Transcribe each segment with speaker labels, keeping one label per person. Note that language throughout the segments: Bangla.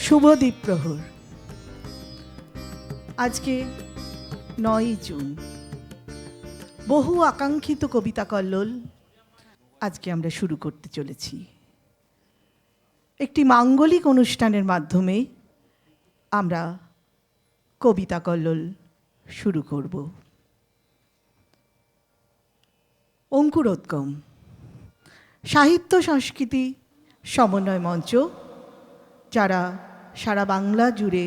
Speaker 1: শুভ দ্বীপ্রহর। আজকে 9ই জুন, বহু আকাঙ্ক্ষিত কবিতা কল্লোল আজকে আমরা শুরু করতে চলেছি। একটি মাঙ্গলিক অনুষ্ঠানের মাধ্যমে আমরা কবিতা কল্লোল শুরু করব। অঙ্কুরোদ্গম সাহিত্য সংস্কৃতি সমন্বয় মঞ্চ, যারা সারা বাংলা জুড়ে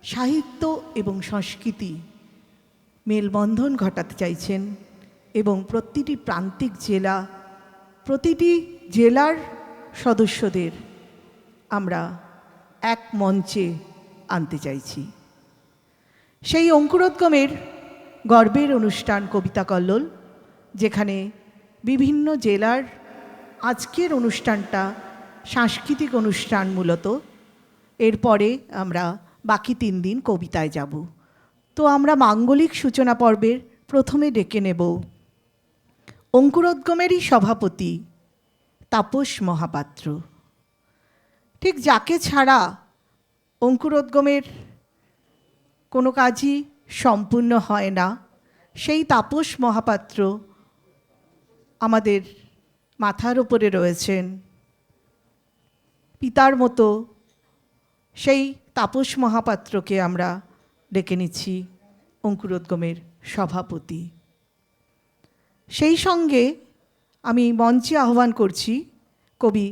Speaker 1: সাহিত্য এবং সংস্কৃতি মেলবন্ধন ঘটাতে চাইছেন এবং প্রতিটি প্রান্তিক জেলা, প্রতিটি জেলার সদস্যদের আমরা এক মঞ্চে আনতে চাইছি। সেই অঙ্কুরোদ্গমের গর্বের অনুষ্ঠান কবিতা কল্লোল, যেখানে বিভিন্ন জেলার আজকের অনুষ্ঠানটা সাংস্কৃতিক অনুষ্ঠান মূলত। এরপরে আমরা বাকি 3 দিন কবিতায় যাব। তো আমরা মাঙ্গলিক সূচনা পর্বের প্রথমে ডেকে নেব অঙ্কুরোদ্গমেরই সভাপতি তাপস মহাপাত্র। ঠিক যাকে ছাড়া অঙ্কুরোদ্গমের কোনো কাজই সম্পূর্ণ হয় না, সেই তাপস মহাপাত্র আমাদের মাথার উপরে রয়েছেন পিতার মতো। সেই তাপস মহাপাত্রকে আমরা ডেকে নিচ্ছি অঙ্কুরোদ্গমের সভাপতি। সেই সঙ্গে আমি মঞ্চে আহ্বান করছি কবি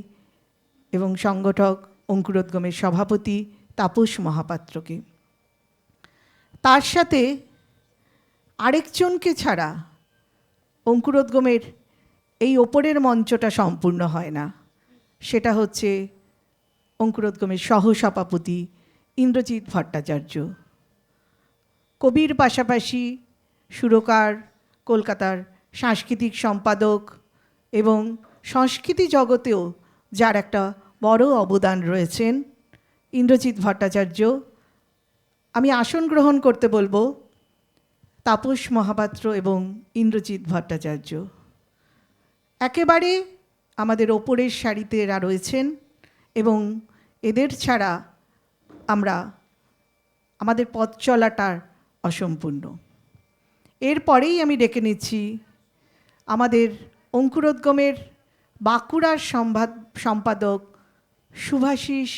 Speaker 1: এবং সংগঠক অঙ্কুরোদ্গমের সভাপতি তাপস মহাপাত্রকে। তার সাথে আরেকজনকে ছাড়া অঙ্কুরোদ্গমের এই ওপরের মঞ্চটা সম্পূর্ণ হয় না। সেটা হচ্ছে অঙ্কুরোদ্গমের সহসভাপতি ইন্দ্রজিৎ ভট্টাচার্য। কবির পাশাপাশি সুরকার, কলকাতার সাংস্কৃতিক সম্পাদক এবং সংস্কৃতি জগতেও যার একটা বড় অবদান রয়েছেন ইন্দ্রজিৎ ভট্টাচার্য। আমি আসন গ্রহণ করতে বলবো তাপস মহাপাত্র এবং ইন্দ্রজিৎ ভট্টাচার্য। একেবারে আমাদের ওপরের সারিতে এরা রয়েছেন এবং এদের ছাড়া আমাদের পথ চলাটা অসম্পূর্ণ। এরপরেই আমি ডেকে নিচ্ছি আমাদের অঙ্কুরোদ্গমের বাঁকুড়ার সম্পাদক শুভাশিস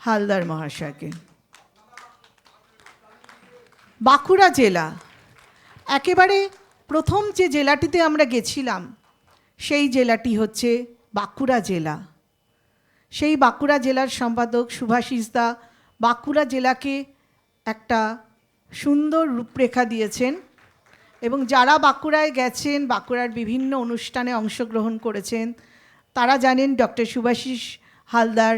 Speaker 1: হালদার মহাশয়কে। বাঁকুড়া জেলা, একেবারে প্রথম যে জেলাটিতে আমরা গেছিলাম সেই জেলাটি হচ্ছে বাঁকুড়া জেলা। সেই বাঁকুড়া জেলার সম্পাদক শুভাশিসদা বাঁকুড়া জেলাকে একটা সুন্দর রূপরেখা দিয়েছেন এবং যারা বাঁকুড়ায় গেছেন, বাঁকুড়ার বিভিন্ন অনুষ্ঠানে অংশগ্রহণ করেছেন, তারা জানেন ডক্টর শুভাশিস হালদার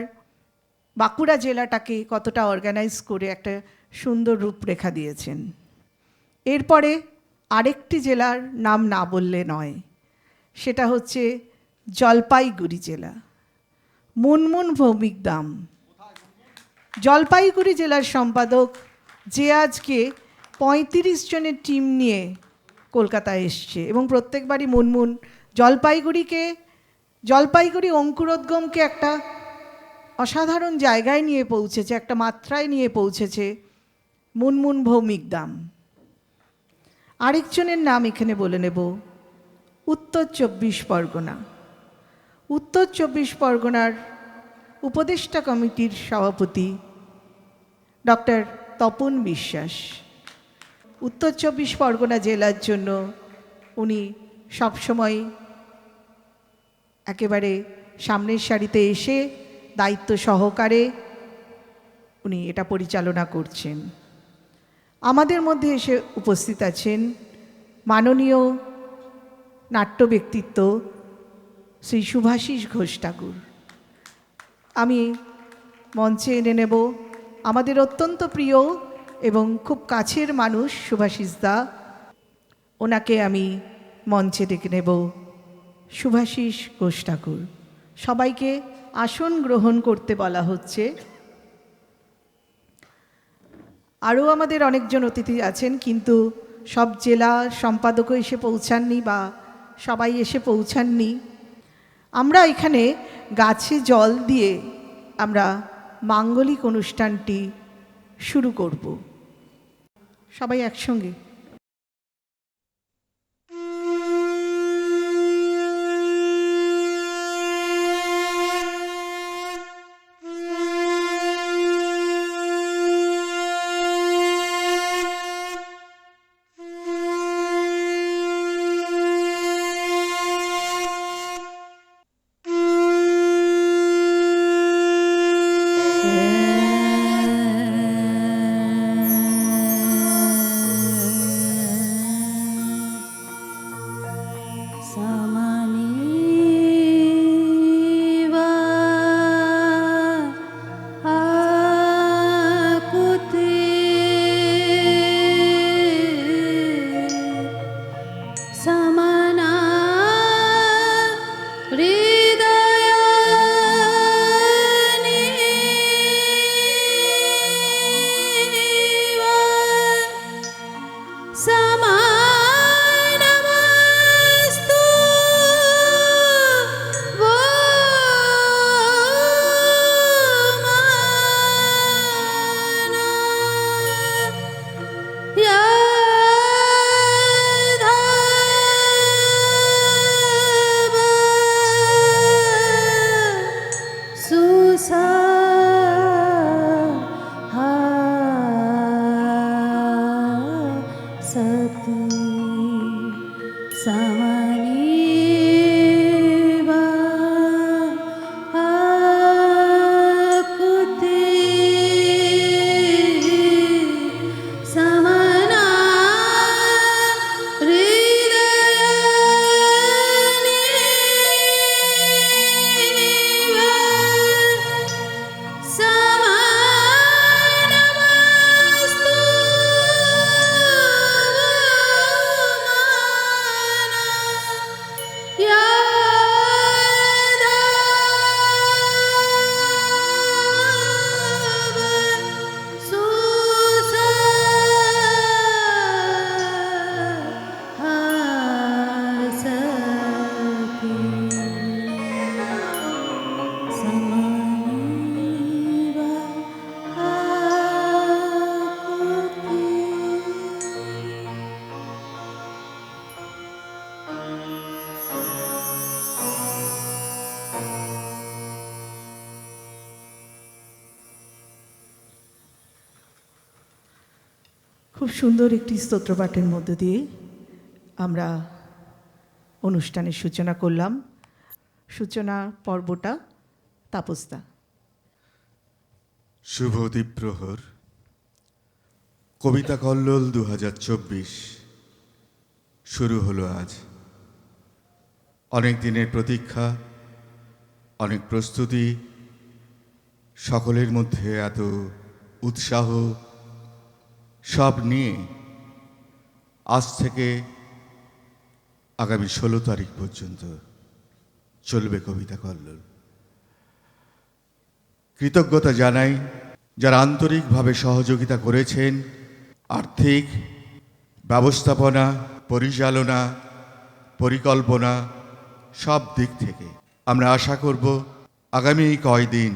Speaker 1: বাঁকুড়া জেলাটাকে কতটা অর্গানাইজ করে একটা সুন্দর রূপরেখা দিয়েছেন। এরপরে আরেকটি জেলার নাম না বললে নয়, সেটা হচ্ছে জলপাইগুড়ি জেলা। মুনমুন ভৌমিক দাম জলপাইগুড়ি জেলার সম্পাদক, যে আজকে 35 জনের টিম নিয়ে কলকাতায় এসছে এবং প্রত্যেকবারই মুনমুন জলপাইগুড়ি অঙ্কুরোদ্গমকে একটা অসাধারণ জায়গায় নিয়ে পৌঁছেছে, একটা মাত্রায় নিয়ে পৌঁছেছে মুনমুন ভৌমিক দাম। আরেকজনের নাম এখানে বলে নেব, উত্তর 24 পরগনা। উত্তর 24 পরগনার উপদেষ্টা কমিটির সভাপতি ডক্টর তপন বিশ্বাস। উত্তর 24 পরগনা জেলার জন্য উনি সবসময় একেবারে সামনের সারিতে এসে দায়িত্ব সহকারে উনি এটা পরিচালনা করছেন। আমাদের মধ্যে এসে উপস্থিত আছেন মাননীয় নাট্য ব্যক্তিত্ব শ্রী শুভাশিস ঘোষ ঠাকুর। আমি মঞ্চে এনে নেব আমাদের অত্যন্ত প্রিয় এবং খুব কাছের মানুষ শুভাশিসদা। ওনাকে আমি মঞ্চে ডেকে নেব শুভাশিস ঘোষ ঠাকুর। সবাইকে আসন গ্রহণ করতে বলা হচ্ছে। আরও আমাদের অনেকজন অতিথি আছেন, কিন্তু সব জেলা সম্পাদকও এসে পৌঁছাননি বা সবাই এসে পৌঁছাননি। আমরা এখানে গাছে জল দিয়ে আমরা মাঙ্গলিক অনুষ্ঠানটি শুরু করব। সবাই একসঙ্গে। খুব সুন্দর একটি স্তোত্রপাঠের মধ্য দিয়ে আমরা অনুষ্ঠানের সূচনা করলাম। সূচনা পর্বটা তাপসদা।
Speaker 2: শুভ দ্বীপ্রহর, কবিতা কল্লোল 2024 শুরু হলো আজ। অনেক দিনের প্রতীক্ষা, অনেক প্রস্তুতি, সকলের মধ্যে এত উৎসাহ, সব নিয়ে আজ থেকে আগামী 16 তারিখ পর্যন্ত চলবে কবিতা কল্লোল। কৃতজ্ঞতা জানাই যারা আন্তরিকভাবে সহযোগিতা করেছেন, আর্থিক, ব্যবস্থাপনা, পরিচালনা, পরিকল্পনা সব দিক থেকে। আমরা আশা করব আগামী এই কয়দিন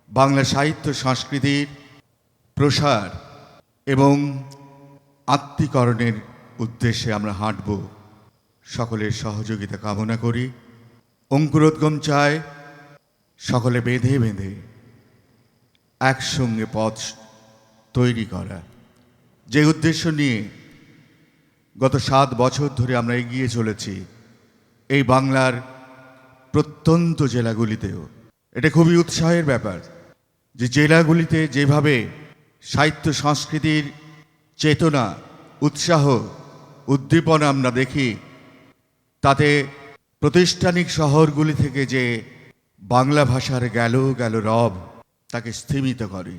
Speaker 2: বাংলা সাহিত্য সংস্কৃতির প্রসার এবং আত্মীকরণের উদ্দেশ্যে আমরা হাঁটব। সকলের সহযোগিতা কামনা করি। অঙ্কুরোদ্গম চায় সকলে বেঁধে বেঁধে একসঙ্গে পথ তৈরি করা, যে উদ্দেশ্য নিয়ে গত 7 বছর ধরে আমরা এগিয়ে চলেছি এই বাংলার প্রত্যন্ত জেলাগুলিতেও। এটা খুবই উৎসাহের ব্যাপার যে জেলাগুলিতে যেভাবে সাহিত্য সংস্কৃতির চেতনা, উৎসাহ, উদ্দীপনা আমরা দেখি, তাতে প্রাতিষ্ঠানিক শহরগুলি থেকে যে বাংলা ভাষার গেল গেল রব তাকে স্থিমিত করে।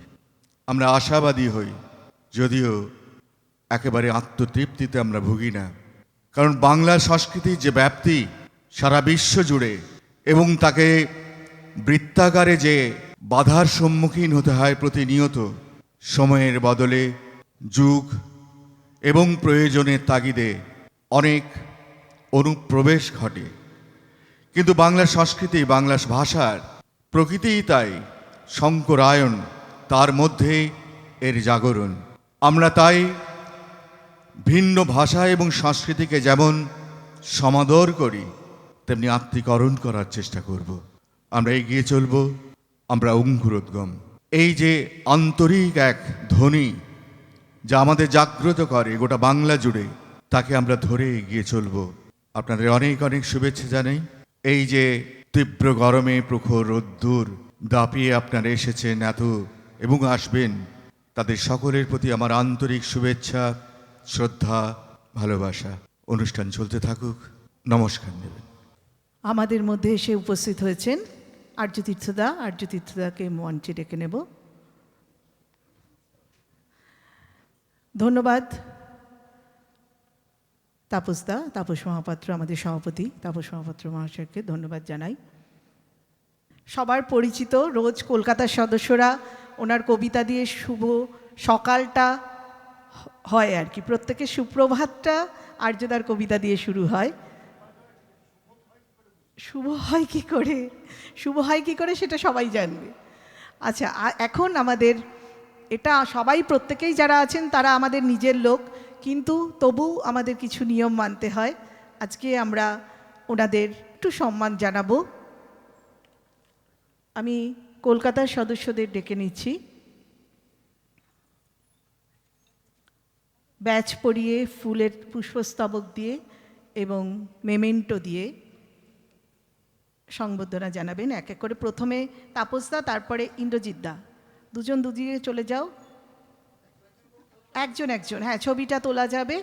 Speaker 2: আমরা আশাবাদী হই, যদিও একেবারে আত্মতৃপ্তিতে আমরা ভুগি না, কারণ বাংলা সংস্কৃতির যে ব্যাপ্তি সারা বিশ্ব জুড়ে, এবং তাকে বৃত্তাকারে যে বাধার সম্মুখীন হতে হয় প্রতিনিয়ত, সময়ের বদলে যুগ এবং প্রয়োজনের তাগিদে অনেক অনুপ্রবেশ ঘটে। কিন্তু বাংলা সংস্কৃতি, বাংলা ভাষার প্রকৃতিই তাই শঙ্করায়ণ, তার মধ্যেই এর জাগরণ। আমরা তাই ভিন্ন ভাষা এবং সংস্কৃতিকে যেমন সমাদর করি, তেমনি আত্মীকরণ করার চেষ্টা করব। আমরা এগিয়ে চলব, আমরা অঙ্কুরোদ্গম। এই যে আন্তরিক এক ধ্বনি যা আমাদের জাগ্রত করে গোটা বাংলা জুড়ে, তাকে আমরা ধরে এগিয়ে চলব। আপনাদের অনেক অনেক শুভেচ্ছা জানাই। এই যে তীব্র গরমে প্রখর রোদ্দুর দাপিয়ে আপনারা এসেছেন এবং আসবেন, তাদের সকলের প্রতি আমার আন্তরিক শুভেচ্ছা, শ্রদ্ধা, ভালোবাসা। অনুষ্ঠান চলতে থাকুক। নমস্কার নেবেন।
Speaker 1: আমাদের মধ্যে এসে উপস্থিত হয়েছেন আর্যতীর্থদা। আর্যতীর্থদাকে মঞ্চে ডেকে নেব। ধন্যবাদ তাপসদা, তাপস মহাপাত্র, আমাদের সভাপতি তাপস মহাপাত্র মহাশয়কে ধন্যবাদ জানাই। সবার পরিচিত, রোজ কলকাতার সদস্যরা ওনার কবিতা দিয়ে শুভ সকালটা হয় আর কি। প্রত্যেকের সুপ্রভাতটা আর্যদার কবিতা দিয়ে শুরু হয়। শুভ হয় কি করে, শুভ হয় কি করে সেটা সবাই জানবে। আচ্ছা, এখন আমাদের এটা সবাই, প্রত্যেকেই যারা আছেন তারা আমাদের নিজের লোক, কিন্তু তবু আমাদের কিছু নিয়ম মানতে হয়। আজকে আমরা ওনাদের একটু সম্মান জানাবো। আমি কলকাতার সদস্যদের ডেকে নিচ্ছি। ব্যাচ পরিয়ে ফুলের পুষ্পস্তবক দিয়ে এবং মেমেন্টো দিয়ে সংবর্ধনা জানাবেন এক এক করে। প্রথমে তাপসদা, তারপরে ইন্দ্রজিৎদা। দুজন দুদিকে চলে যাও, একজন একজন। হ্যাঁ, ছবিটা তোলা যাবে।